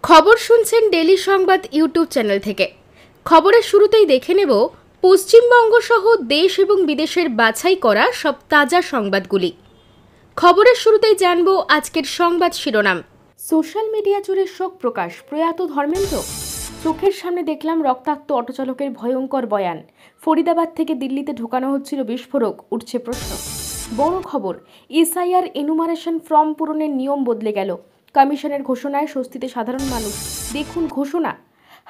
খবর শুনছেন ডেলি সংবাদ ইউটিউব চ্যানেল থেকে। খবরের শুরুতেই দেখে নেব পশ্চিমবঙ্গ সহ দেশ এবং বিদেশের বাছাই করা সব তাজা সংবাদগুলি। খবরের শুরুতেই জানব আজকের সংবাদ শিরোনাম। সোশ্যাল মিডিয়া জুড়ে শোক প্রকাশ, প্রয়াত ধর্মেন্দ্র। চোখের সামনে দেখলাম রক্তাক্ত অটোচালকের ভয়ঙ্কর বয়ান। ফরিদাবাদ থেকে দিল্লিতে ঢোকানো হচ্ছিল বিস্ফোরক, উঠছে প্রশ্ন। বড় খবর, এসআইআর এনুমারেশন ফর্ম পূরণের নিয়ম বদলে গেল। কমিশনের ঘোষণায় স্বস্তিতে সাধারণ মানুষ। দেখুন ঘোষণা,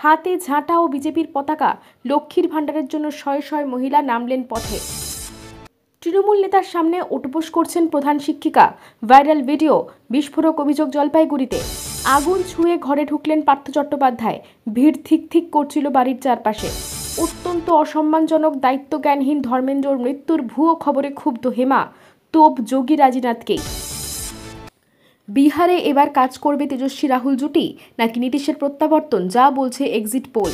হাতে ঝাঁটা ও বিজেপির পতাকা। লক্ষ্মীর ভাণ্ডারের জন্য শয়ে শয়ে মহিলা নামলেন পথে। তৃণমূল নেতার সামনে উঠবোস করছেন প্রধান শিক্ষিকা। ভাইরাল ভিডিও, বিস্ফোরক অভিযোগ জলপাইগুড়িতে। আগুন ছুঁয়ে ঘরে ঢুকলেন পার্থ চট্টোপাধ্যায়। ভিড় থিক থিক করছিল বাড়ির চারপাশে। অত্যন্ত অসম্মানজনক, দায়িত্বজ্ঞানহীন ধর্মেন্দ্রর মৃত্যুর ভুয়ো খবরে ক্ষুব্ধ হেমা। তোপ যোগী রাজনাথকেই। বিহারে এবার কাজ করবে তেজস্বী রাহুল জুটি, নাকি নীতিশের প্রত্যাবর্তন, যা বলছে এক্সিট পোল।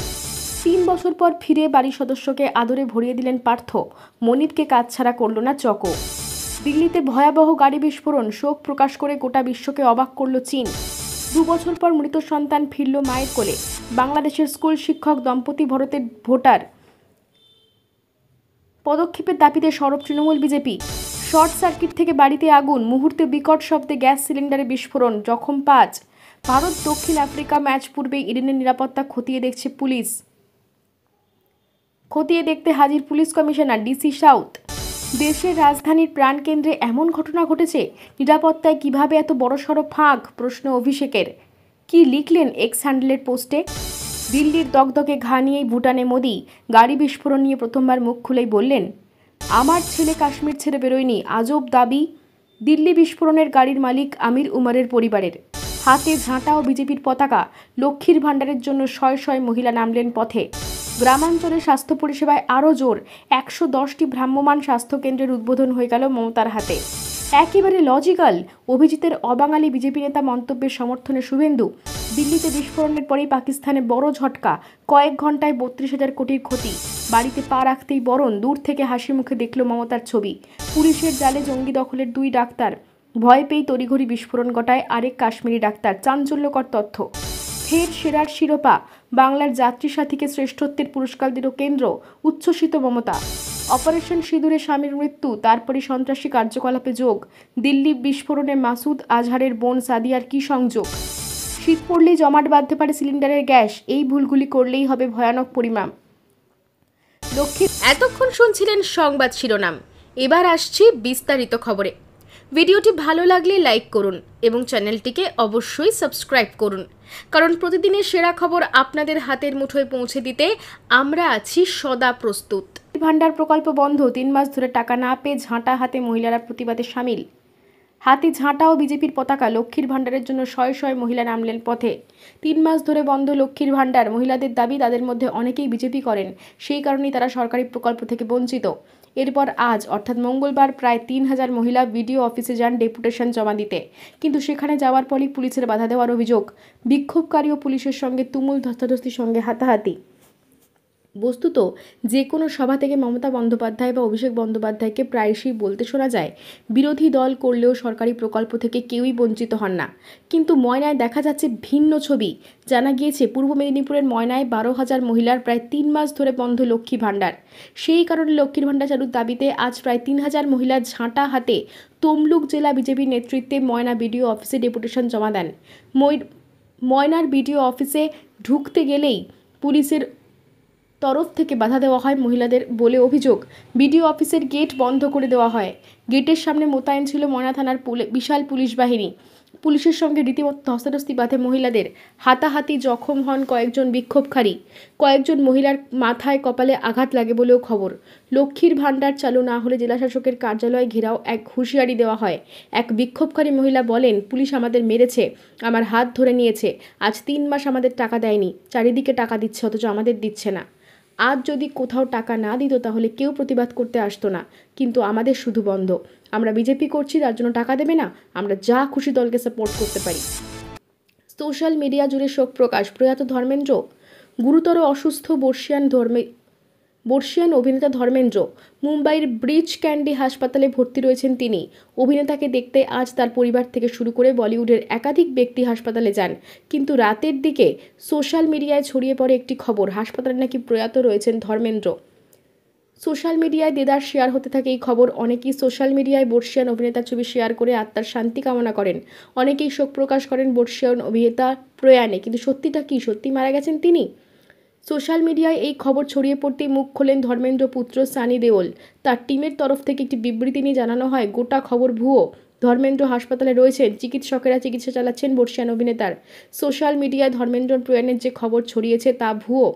3 বছর পর ফিরে বাড়ির সদস্যকে আদরে ভরিয়ে দিলেন পার্থ। মনিরকে কাজ ছাড়া করল না চকো। দিল্লিতে ভয়াবহ গাড়ি বিস্ফোরণ, শোক প্রকাশ করে গোটা বিশ্বকে অবাক করল চীন। 2 বছর পর মৃত সন্তান ফিরল মায়ের কোলে। বাংলাদেশের স্কুল শিক্ষক দম্পতি ভরতের ভোটার পদক্ষেপের দাবিতে সরব তৃণমূল বিজেপি। শর্ট সার্কিট থেকে বাড়িতে আগুন, মুহূর্তে বিকট শব্দে গ্যাস সিলিন্ডারে বিস্ফোরণ, জখম 5। ভারত দক্ষিণ আফ্রিকা ম্যাচ পূর্বে ইডেনের নিরাপত্তা খতিয়ে দেখছে পুলিশ। খতিয়ে দেখতে হাজির পুলিশ কমিশনার ডিসি সাউথ। দেশের রাজধানীর প্রাণকেন্দ্রে এমন ঘটনা ঘটেছে, নিরাপত্তায় কিভাবে এত বড়সড় ফাঁক, প্রশ্ন অভিষেকের। কি লিখলেন এক্স হ্যান্ডেলের পোস্টে? দিল্লির দগদগে ঘা নিয়েই ভুটানে মোদি। গাড়ি বিস্ফোরণ নিয়ে প্রথমবার মুখ খুলেই বললেন, আমার ছেলে কাশ্মীর ছেড়ে বেরোয়নি। আজব দাবি। দিল্লি বিস্ফোরণের গাড়ির মালিক আমির উমারের পরিবারের। হাতে ঝাঁটা ও বিজেপির পতাকা। লক্ষ্মীর ভাণ্ডারের জন্য শয়ে শয়ে মহিলা নামলেন পথে। গ্রামাঞ্চলে স্বাস্থ্য পরিষেবায় আরও জোর। 110টি ভ্রাম্যমাণ স্বাস্থ্যকেন্দ্রের উদ্বোধন হয়ে গেল মমতার হাতে। একেবারে লজিক্যাল। অভিজিতের অবাঙালি বিজেপি নেতা মন্তব্যের সমর্থনে শুভেন্দু। দিল্লিতে বিস্ফোরণের পরেই পাকিস্তানে বড় ঝটকা। কয়েক ঘন্টায় 32,000 কোটির ক্ষতি। বাড়িতে পা রাখতেই বরণ। দূর থেকে হাসি মুখে দেখল মমতার ছবি। পুলিশের জালে জঙ্গি দখলের 2 ডাক্তার। ভয় পেয়েই তড়িঘড়ি বিস্ফোরণ ঘটায় আরেক কাশ্মীরি ডাক্তার। চাঞ্চল্যকর তথ্য। ফের সেরার শিরোপা। বাংলার যাত্রী সাথীকে শ্রেষ্ঠত্বের পুরস্কার দিল কেন্দ্র। উচ্ছ্বসিত মমতা। অপারেশন সিঁদুরে স্বামীর মৃত্যু, তারপরে সন্ত্রাসী কার্যকলাপে যোগ। দিল্লি বিস্ফোরণে মাসুদ আজহারের বোন সাদিয়ার কী সংযোগ? শীত পড়লেই জমাট বাঁধতে পারে সিলিন্ডারের গ্যাস। এই ভুলগুলি করলেই হবে ভয়ানক পরিণাম। লক্ষ্মী। এতক্ষণ শুনছিলেন সংবাদ শিরোনাম। এবার আসছি বিস্তারিত খবরে। ভিডিওটি ভালো লাগলে লাইক করুন এবং চ্যানেলটিকে অবশ্যই সাবস্ক্রাইব করুন, কারণ প্রতিদিনের সেরা খবর আপনাদের হাতের মুঠোয় পৌঁছে দিতে আমরা আছি সদা প্রস্তুত। ভাণ্ডার প্রকল্প বন্ধ। 3 মাস ধরে টাকা না পেয়ে ঝাঁটা হাতে মহিলারা প্রতিবাদে সামিল। হাতে ঝাঁটা ও বিজেপির পতাকা। লক্ষ্মীর ভাণ্ডারের জন্য শয়ে শয়ে মহিলা নামলেন পথে। 3 মাস ধরে বন্ধ লক্ষ্মীর ভাণ্ডার। মহিলাদের দাবি, তাদের মধ্যে অনেকেই বিজেপি করেন, সেই কারণেই তারা সরকারি প্রকল্প থেকে বঞ্চিত। এরপর আজ অর্থাৎ মঙ্গলবার প্রায় 3,000 মহিলা বিডিও অফিসে যান ডেপুটেশন জমা দিতে, কিন্তু সেখানে যাওয়ার পরই পুলিশের বাধা দেওয়ার অভিযোগ। বিক্ষোভকারী ও পুলিশের সঙ্গে তুমুল ধস্তাধস্তির সঙ্গে হাতাহাতি। বস্তুত যে কোনো সভা থেকে মমতা বন্দ্যোপাধ্যায় বা অভিষেক বন্দ্যোপাধ্যায়কে প্রায়শই বলতে শোনা যায়, বিরোধী দল করলেও সরকারি প্রকল্প থেকে কেউই বঞ্চিত হন না। কিন্তু ময়নায় দেখা যাচ্ছে ভিন্ন ছবি। জানা গিয়েছে পূর্ব মেদিনীপুরের ময়নায় 12,000 মহিলার প্রায় 3 মাস ধরে বন্ধ লক্ষ্মী ভাণ্ডার। সেই কারণে লক্ষ্মীর ভাণ্ডার চালুর দাবিতে আজ প্রায় 3,000 মহিলা ঝাঁটা হাতে তমলুক জেলা বিজেপির নেতৃত্বে ময়না বিডিও অফিসে ডেপুটেশন জমা দেন। ময়নার বিডিও অফিসে ঢুকতে গেলেই পুলিশের তরফ থেকে বাধা দেওয়া হয় মহিলাদের বলে অভিযোগ। বিডিও অফিসের গেট বন্ধ করে দেওয়া হয়। গেটের সামনে মোতায়েন ছিল ময়না থানার বিশাল পুলিশ বাহিনী। পুলিশের সঙ্গে রীতিমতো ধস্তাধস্তি বাধে মহিলাদের। হাতাহাতি, জখম হন কয়েকজন বিক্ষোভকারী। কয়েকজন মহিলার মাথায় কপালে আঘাত লাগে বলেও খবর। লক্ষ্মীর ভাণ্ডার চালু না হলে জেলাশাসকের কার্যালয় ঘেরাও এক হুঁশিয়ারি দেওয়া হয়। এক বিক্ষোভকারী মহিলা বলেন, পুলিশ আমাদের মেরেছে, আমার হাত ধরে নিয়েছে, আজ 3 মাস আমাদের টাকা দেয়নি। চারিদিকে টাকা দিচ্ছে, অথচ আমাদের দিচ্ছে না। আজ যদি কোথাও টাকা না দিত তাহলে কেউ প্রতিবাদ করতে আসতো না, কিন্তু আমাদের শুধু বন্ধ। আমরা বিজেপি করছি, তার জন্য টাকা দেবে না? আমরা যা খুশি দলকে সাপোর্ট করতে পারি। সোশ্যাল মিডিয়া জুড়ে শোক প্রকাশ, প্রয়াত ধর্মেন্দ্র। গুরুতর অসুস্থ বর্ষিয়ান বর্ষিয়ান অভিনেতা ধর্মেন্দ্র মুম্বাইয়ের ব্রিচ ক্যান্ডি হাসপাতালে ভর্তি রয়েছেন তিনি। অভিনেতাকে দেখতে আজ তার পরিবার থেকে শুরু করে বলিউডের একাধিক ব্যক্তি হাসপাতালে যান, কিন্তু রাতের দিকে সোশ্যাল মিডিয়ায় ছড়িয়ে পড়ে একটি খবর, হাসপাতালে নাকি প্রয়াত রয়েছেন ধর্মেন্দ্র। সোশ্যাল মিডিয়ায় দেদার শেয়ার হতে থাকে এই খবর। অনেকেই সোশ্যাল মিডিয়ায় বর্ষিয়ান অভিনেতার ছবি শেয়ার করে আত্মার শান্তি কামনা করেন। অনেকেই শোক প্রকাশ করেন বর্ষিয়ান অভিনেতা প্রয়াণে। কিন্তু সত্যিটা কি, সত্যি মারা গেছেন তিনি? সোশ্যাল মিডিয়ায় এই খবর ছড়িয়ে পড়তেই মুখ খোলেন ধর্মেন্দ্র পুত্র সানি দেওল। তার টিমের তরফ থেকে একটি বিবৃতি নিয়ে জানানো হয়, গোটা খবর ভুয়ো। ধর্মেন্দ্র হাসপাতালে রয়েছেন, চিকিৎসকেরা চিকিৎসা চালাচ্ছেন বর্ষিয়ান অভিনেতার। সোশ্যাল মিডিয়ায় ধর্মেন্দ্র প্রয়াণের যে খবর ছড়িয়েছে তা ভুয়ো।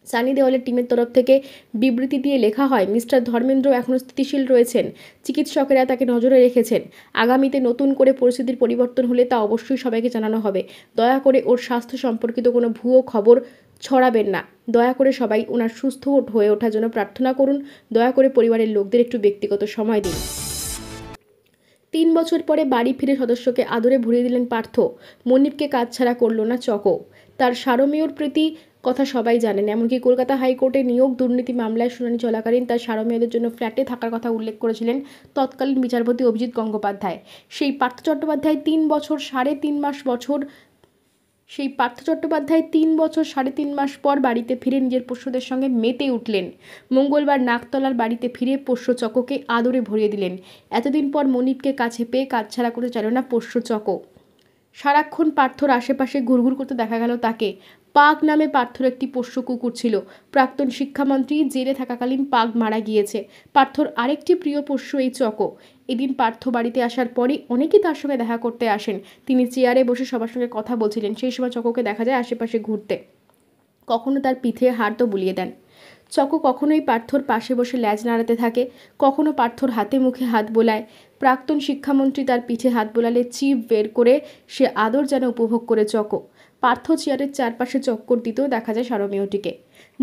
সানি দেওয়ালের টিমের তরফ থেকে বিবৃতি দিয়ে লেখা হয়, মিস্টার ধর্মেন্দ্র এখনও স্থিতিশীল রয়েছেন, চিকিৎসকেরা তাকে নজরে রেখেছেন। আগামীতে নতুন করে পরিস্থিতির পরিবর্তন হলে তা অবশ্যই সবাইকে জানানো হবে। দয়া করে ওর স্বাস্থ্য সম্পর্কিত কোনো ভুয়ো খবর ছড়াবেন না। দয়া করে সবাই ওনার সুস্থ হয়ে ওঠার জন্য প্রার্থনা করুন। দয়া করে পরিবারের লোকদের একটু ব্যক্তিগত সময় দিন। 3 বছর পরে বাড়ি ফিরে সদস্যকে আদরে ভরিয়ে দিলেন পার্থ। মনিবকে কাছছাড়া করল না চকো। তার সারমেয়র প্রীতি কথা সবাই জানেন। এমনকি কলকাতা হাইকোর্টে নিয়োগ দুর্নীতি মামলায় শুনানি চলাকালীন তার সারমেয়দের জন্য ফ্ল্যাটে থাকার কথা উল্লেখ করেছিলেন তৎকালীন বিচারপতি অভিজিৎ গঙ্গোপাধ্যায়। সেই পার্থ চট্টোপাধ্যায় 3 বছর 3.5 মাস পর বাড়িতে ফিরে নিজের পোষ্যদের সঙ্গে মেতে উঠলেন। মঙ্গলবার নাকতলার বাড়িতে ফিরে পোষ্য চকোকে আদরে ভরিয়ে দিলেন। এতদিন পর মনিবকে কাছে পেয়ে কাছছাড়া করতে চাইল না পোষ্য চকো। সারাক্ষণ পার্থর আশেপাশে ঘুরঘুর করতে দেখা গেল তাকে। পাগ নামে পার্থর একটি পোষ্য কুকুর ছিল। প্রাক্তন শিক্ষামন্ত্রী জেলে থাকাকালীন পাগ মারা গিয়েছে। পার্থর আরেকটি প্রিয় পোষ্য এই চকো। এদিন পার্থ বাড়িতে আসার পরই অনেকেই তার সঙ্গে দেখা করতে আসেন। তিনি চেয়ারে বসে সবার সঙ্গে কথা বলছিলেন। সেই সময় চকোকে দেখা যায় আশেপাশে ঘুরতে। কখনো তার পিঠে হাতও বুলিয়ে দেন। চকো কখনোই পার্থর পাশে বসে ল্যাজ নাড়াতে থাকে, কখনো পার্থর হাতে মুখে হাত বোলায়। প্রাক্তন শিক্ষামন্ত্রী তার পিঠে হাত বোলালে চিপ বের করে সে আদর যেন উপভোগ করে চকো। পার্থ চেয়ারের চারপাশে চক্কর দিতেও দেখা যায় সারমেয়টিকে।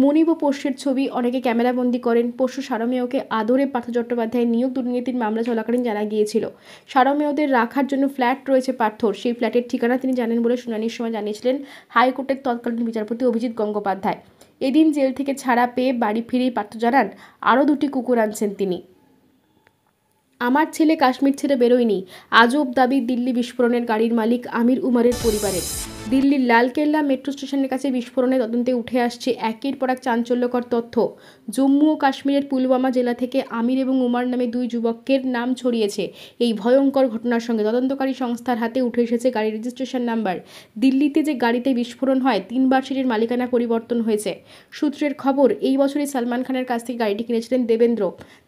মনিব ও পোষ্যের ছবি অনেকে ক্যামেরাবন্দি করেন। পোষ্য সারমেয়কে আদরে পার্থ চট্টোপাধ্যায়ের নিয়োগ দুর্নীতির মামলা চলাকালীন জানা গিয়েছিল। সারমেয়দের রাখার জন্য ফ্ল্যাট রয়েছে পার্থর। সেই ফ্ল্যাটের ঠিকানা তিনি জানেন বলে শুনানির সময় জানিয়েছিলেন হাইকোর্টের তৎকালীন বিচারপতি অভিজিৎ গঙ্গোপাধ্যায়। এদিন জেল থেকে ছাড়া পেয়ে বাড়ি ফিরেই পার্থ জানান আরও 2টি কুকুর আনছেন তিনি। আমার ছেলে কাশ্মীর ছেড়ে বেরোয়নি, আজব দাবি দিল্লি বিস্ফোরণের গাড়ির মালিক আমির উমারের পরিবারের। দিল্লির লালকেল্লা মেট্রো স্টেশনের কাছে বিস্ফোরণের তদন্তে উঠে আসছে একের পর এক চাঞ্চল্যকর তথ্য। জম্মু ও কাশ্মীরের পুলওয়ামা জেলা থেকে আমির এবং উমার নামে 2 যুবকের নাম ছড়িয়েছে। এই ভয়ঙ্কর ঘটনার সঙ্গে তদন্তকারী সংস্থার হাতে উঠে এসেছে গাড়ির রেজিস্ট্রেশন নাম্বার। দিল্লিতে যে গাড়িতে বিস্ফোরণ হয় 3বার সেটির মালিকানা পরিবর্তন হয়েছে। সূত্রের খবর, এই বছরই সালমান খানের কাছ থেকে গাড়িটি কিনেছিলেন দেবেন্দ্র।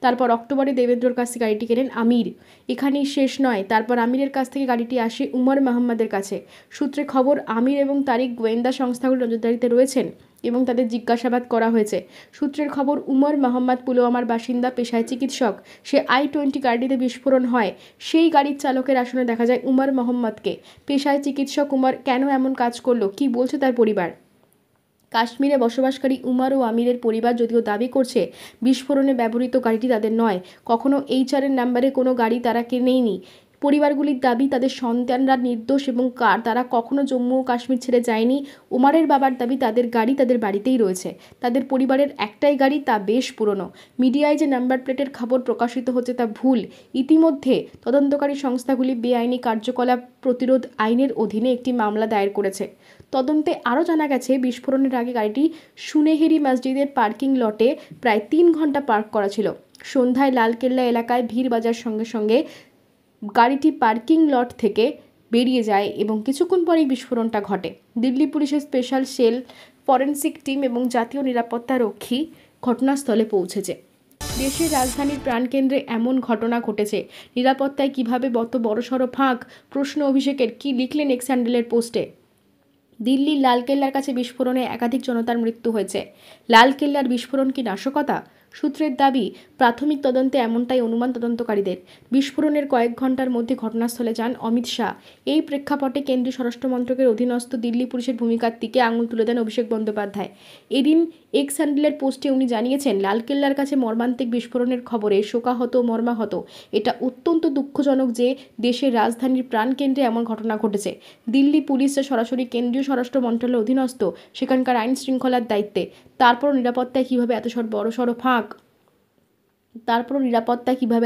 তারপর অক্টোবরে দেবেন্দ্রর কাছ থেকে গাড়িটি কেনেন আমির। এখানেই শেষ নয়, তারপর আমিরের কাছ থেকে গাড়িটি আসে উমর মোহাম্মদের কাছে। সূত্রে খবর, আমির এবং তারিক গোয়েন্দা সংস্থাগুলোর নজরদারিতে রয়েছেন এবং তাদের জিজ্ঞাসাবাদ করা হয়েছে। সূত্রের খবর, উমর মোহাম্মদ পুলওয়ামার বাসিন্দা, পেশায় চিকিৎসক। সে i20 গাড়িতে বিস্ফোরণ হয়। সেই গাড়ির চালকের আসনে দেখা যায় উমর মোহাম্মদকে। পেশায় চিকিৎসক উমর কেন এমন কাজ করলো, কি বলছে তার পরিবার? কাশ্মীরে বসবাসকারী উমর ও আমিরের পরিবার যদিও দাবি করছে বিস্ফোরণে ব্যবহৃত গাড়িটি তাদের নয়, কখনো HR নাম্বারে কোনো গাড়ি তারা কেনেইনি। পরিবারগুলির দাবি তাদের সন্তানরা নির্দোষ এবং তারা কখনো জম্মু ও কাশ্মীর ছেড়ে যায়নি। উমারের বাবার দাবি তাদের গাড়ি তাদের বাড়িতেই রয়েছে। তাদের পরিবারের একটাই গাড়ি, তা বেশ পুরনো। মিডিয়ায় যে নাম্বার প্লেটের খবর প্রকাশিত হচ্ছে তা ভুল। ইতিমধ্যে তদন্তকারী সংস্থাগুলি বেআইনি কার্যকলাপ প্রতিরোধ আইনের অধীনে একটি মামলা দায়ের করেছে। তদন্তে আরও জানা গেছে, বিস্ফোরণের আগে গাড়িটি সুনেহেরি মসজিদের পার্কিং লটে প্রায় 3 ঘন্টা পার্ক করা ছিল। সন্ধ্যায় লালকেল্লা এলাকায় ভিড় বাজার সঙ্গে সঙ্গে গাড়িটি পার্কিং লট থেকে বেরিয়ে যায় এবং কিছুক্ষণ পরেই বিস্ফোরণটা ঘটে। দিল্লি পুলিশের স্পেশাল সেল, ফরেনসিক টিম এবং জাতীয় নিরাপত্তা রক্ষী ঘটনাস্থলে পৌঁছেছে। দেশের রাজধানীর প্রাণকেন্দ্রে এমন ঘটনা ঘটেছে, নিরাপত্তায় কিভাবে বড় বড়সড় ফাঁক? প্রশ্ন অভিষেকের। কি লিখলেন এক্স হ্যান্ডেলের পোস্টে? দিল্লির লালকেল্লার কাছে বিস্ফোরণে একাধিক জনতার মৃত্যু হয়েছে। লালকেল্লার বিস্ফোরণ কি নাশকতা? সূত্রের দাবি, প্রাথমিক তদন্তে এমনটাই অনুমান তদন্তকারীদের। বিস্ফোরণের কয়েক ঘন্টার মধ্যে ঘটনাস্থলে যান অমিত শাহ। এই প্রেক্ষাপটে কেন্দ্রীয় স্বরাষ্ট্র মন্ত্রকের অধীনস্থ দিল্লি পুলিশের ভূমিকার দিকে আঙুল তুলে দেন অভিষেক বন্দ্যোপাধ্যায়। এদিন এক্স হ্যান্ডেলের পোস্টে উনি জানিয়েছেন, লালকেল্লার কাছে মর্মান্তিক বিস্ফোরণের খবরে শোকাহত মর্মাহত। এটা অত্যন্ত দুঃখজনক যে দেশের রাজধানীর প্রাণকেন্দ্রে এমন ঘটনা ঘটেছে। দিল্লি পুলিশ যা সরাসরি কেন্দ্রীয় স্বরাষ্ট্র মন্ত্রণালয়ের অধীনস্থ, সেখানকার আইন শৃঙ্খলার দায়িত্বে, তারপরও নিরাপত্তায় কীভাবে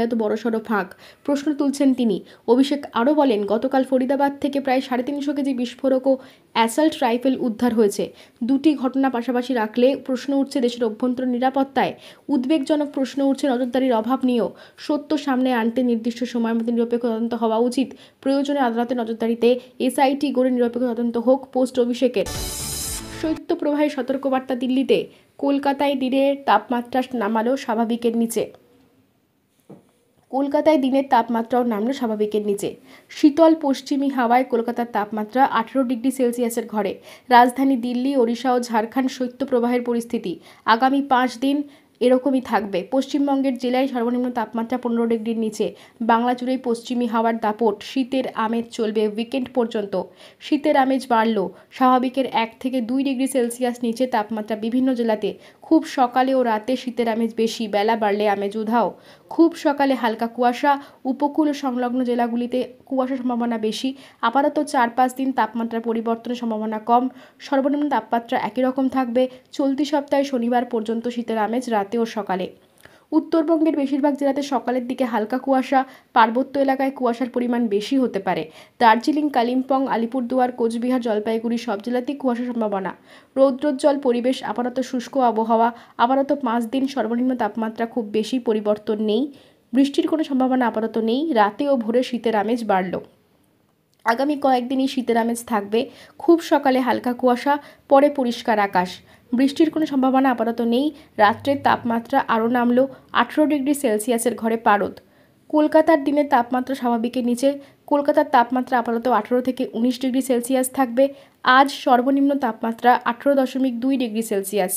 এত বড়সড় ফাঁক প্রশ্ন তুলছেন তিনি। অভিষেক আরও বলেন, গতকাল ফরিদাবাদ থেকে প্রায় 350 কেজি বিস্ফোরক ও অ্যাসাল্ট রাইফেল উদ্ধার হয়েছে। দুটি ঘটনা পাশাপাশি রাখলে প্রশ্ন উঠছে দেশের অভ্যন্তরীণ নিরাপত্তায়। উদ্বেগজনক প্রশ্ন উঠছে নজরদারির অভাব নিয়েও। সত্য সামনে আনতে নির্দিষ্ট সময়ের মধ্যে নিরপেক্ষ তদন্ত হওয়া উচিত। প্রয়োজনে আদালতের নজরদারিতে এসআইটি গড়ে নিরপেক্ষ তদন্ত হোক। পোস্ট অভিষেকের। শৈত্যপ্রবাহের সতর্কবার্তা দিল্লিতে। কলকাতায় দিনের তাপমাত্রা নামালো স্বাভাবিকের নিচে। কলকাতায় দিনের তাপমাত্রাও নামল স্বাভাবিকের নিচে। শীতল পশ্চিমী হাওয়ায় কলকাতার তাপমাত্রা 18 ডিগ্রি সেলসিয়াসের ঘরে। রাজধানী দিল্লি, ওড়িশা ও ঝাড়খণ্ড শৈত্যপ্রবাহের পরিস্থিতি আগামী 5 দিন এরকমই থাকবে। পশ্চিমবঙ্গের জেলায় সর্বনিম্ন তাপমাত্রা 15 ডিগ্রির নিচে। বাংলা জুড়েই পশ্চিমী হাওয়ার দাপট। শীতের আমেজ চলবে উইকেন্ড পর্যন্ত। শীতের আমেজ বাড়ল। স্বাভাবিকের 1 থেকে 2 ডিগ্রি সেলসিয়াস নিচে তাপমাত্রা বিভিন্ন জেলাতে। খুব সকালে ও রাতে শীতের আমেজ বেশি, বেলা বাড়লে আমেজ উধাও। খুব সকালে হালকা কুয়াশা, উপকূল ও সংলগ্ন জেলাগুলিতে কুয়াশার সম্ভাবনা বেশি। আপাতত 4-5 দিন তাপমাত্রার পরিবর্তনের সম্ভাবনা কম। সর্বনিম্ন তাপমাত্রা একই রকম থাকবে। চলতি সপ্তাহে শনিবার পর্যন্ত শীতের আমেজ রাতে ও সকালে। উত্তরবঙ্গের বেশিরভাগ জেলাতে সকালের দিকে হালকা কুয়াশা, পার্বত্য এলাকায় কুয়াশার পরিমাণ বেশি হতে পারে। দার্জিলিং, কালিম্পং, আলিপুরদুয়ার, কোচবিহার, জলপাইগুড়ি সব জেলাতেই কুয়াশার সম্ভাবনা। রৌদ্রোজ্জ্বল পরিবেশ, আপাতত শুষ্ক আবহাওয়া। আপাতত 5 দিন সর্বনিম্ন তাপমাত্রা খুব বেশি পরিবর্তন নেই। বৃষ্টির কোনো সম্ভাবনা আপাতত নেই। রাতে ও ভোরে শীতের আমেজ বাড়ল। আগামী কয়েকদিনই শীতের আমেজ থাকবে। খুব সকালে হালকা কুয়াশা, পরে পরিষ্কার আকাশ। বৃষ্টির কোনো সম্ভাবনা আপাতত নেই। রাত্রের তাপমাত্রা আরও নামল 18 ডিগ্রি সেলসিয়াসের ঘরে পারদ। কলকাতার দিনের তাপমাত্রা স্বাভাবিকের নিচে। কলকাতার তাপমাত্রা আপাতত 18 থেকে 19 ডিগ্রি সেলসিয়াস থাকবে। আজ সর্বনিম্ন তাপমাত্রা 18.2 ডিগ্রি সেলসিয়াস।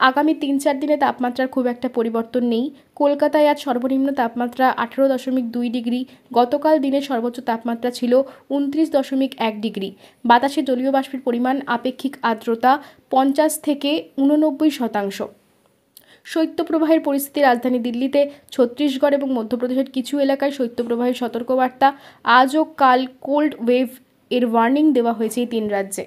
আগামী 3-4 দিনে তাপমাত্রার খুব একটা পরিবর্তন নেই। কলকাতায় আজ সর্বনিম্ন তাপমাত্রা 18.2 ডিগ্রি। গতকাল দিনের সর্বোচ্চ তাপমাত্রা ছিল 29.1 ডিগ্রি। বাতাসে জলীয় বাষ্পের পরিমাণ, আপেক্ষিক আর্দ্রতা 50 থেকে 89%। শৈত্যপ্রবাহের পরিস্থিতি রাজধানী দিল্লিতে, ছত্তিশগড় এবং মধ্যপ্রদেশের কিছু এলাকায় শৈত্যপ্রবাহের সতর্কবার্তা। আজ ও কাল কোল্ড ওয়েভ এর ওয়ার্নিং দেওয়া হয়েছে এই 3 রাজ্যে।